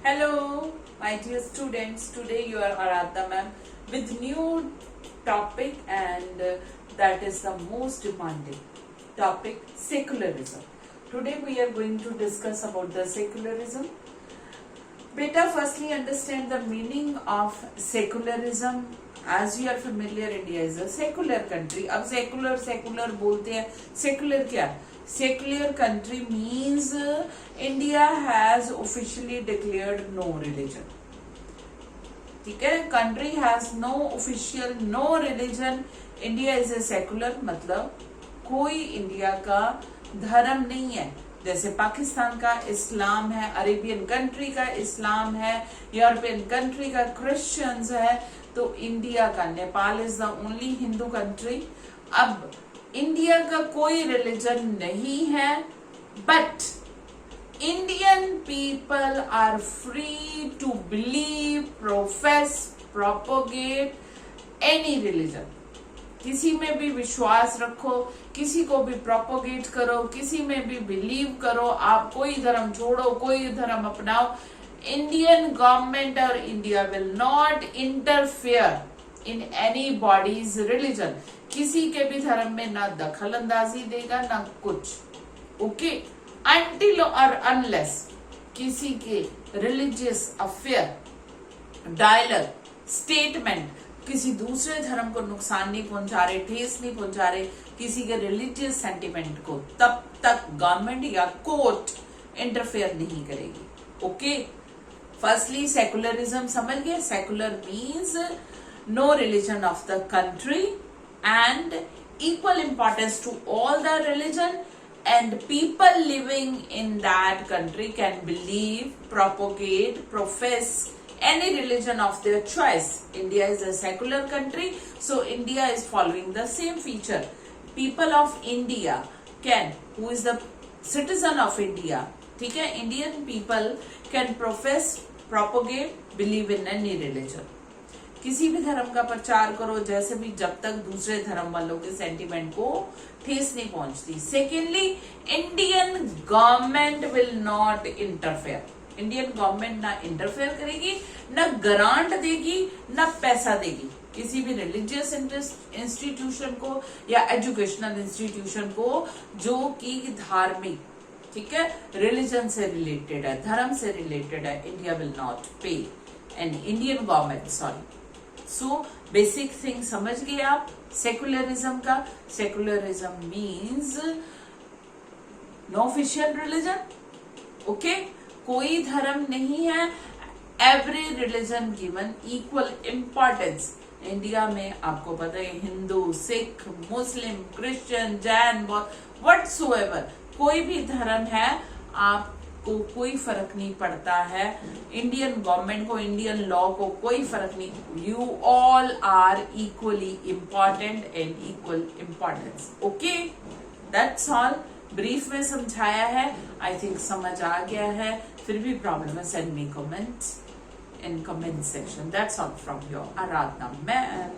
Hello, my dear students. Today you are Aradhna ma'am with new topic and that is the most demanding topic, secularism. Today we are going to discuss about the secularism. Beta, firstly understand the meaning of secularism. As you are familiar, India is a secular country. अब secular बोलते हैं. Secular क्या? Secular country means India has officially declared no religion. ठीक है? Country has no official, no religion. India is a secular, मतलब कोई India का धर्म नहीं है. जैसे पाकिस्तान का इस्लाम है, अरेबियन कंट्री का इस्लाम है, यूरोपियन कंट्री का क्रिश्चियंस है, तो इंडिया का, Nepal is the only Hindu country. अब इंडिया का कोई रिलीजन नहीं है, but Indian people are free to believe, profess, propagate any religion. किसी में भी विश्वास रखो, किसी को भी प्रोपोगेट करो, किसी में भी बिलीव करो, आप कोई धर्म छोड़ो, कोई धर्म अपनाओ. इंडियन गवर्नमेंट और India will not interfere in any bodies religion. किसी के भी धर्म में ना दखल अंदाजी देगा ना कुछ. ओके, अनटिल और अनलेस किसी के रिलीजियस अफेयर, डायलॉग, स्टेटमेंट किसी दूसरे धर्म को नुकसान नहीं पहुंचा रहे, ठेस नहीं पहुंचा रहे, किसी के रिलीजियस सेंटिमेंट को, तब तक गवर्नमेंट या कोर्ट इंटरफेयर नहीं करेगी. ओके, फर्स्टली सेकुलरिज्म समझ गए. Secular means no religion of the country and equal importance to all the religion and people living in that country can believe, propagate, profess any religion of their choice. India is a secular country, so India is following the same feature. People of India can, who is the citizen of India, ठीक है, Indian people can profess, propagate, believe in any religion. किसी भी धर्म का प्रचार करो, जैसे भी, जब तक दूसरे धर्म वालों के सेंटिमेंट को ठेस नहीं पहुंचती. Secondly, Indian government will not interfere. Indian government ना इंटरफेयर करेगी, ना ग्रांट देगी, ना पैसा देगी किसी भी रिलीजियस इंस्टीट्यूशन को या एजुकेशनल इंस्टीट्यूशन को जो कि धार्मिक, ठीक है, रिलीजन से रिलेटेड है, धर्म से रिलेटेड है. India will not pay and Indian government, sorry. So basic thing समझ गए आप सेकुलरिज्म का. Secularism means no official religion. Okay, कोई धर्म नहीं है, every religion given equal importance. India में आपको पता है Hindu, Sikh, Muslim, Christian, Jain, whatsoever, कोई भी धर्म है, आपको कोई फर्क नहीं पड़ता है. इंडियन गवर्नमेंट को, इंडियन लॉ को कोई फर्क नहीं. You all are equally important and equal importance. Okay, that's all. Brief में समझाया है, आई थिंक समझ आ गया है. फिर भी प्रॉब्लम है, send me comments in comment section. That's all from your Aradhna ma'am.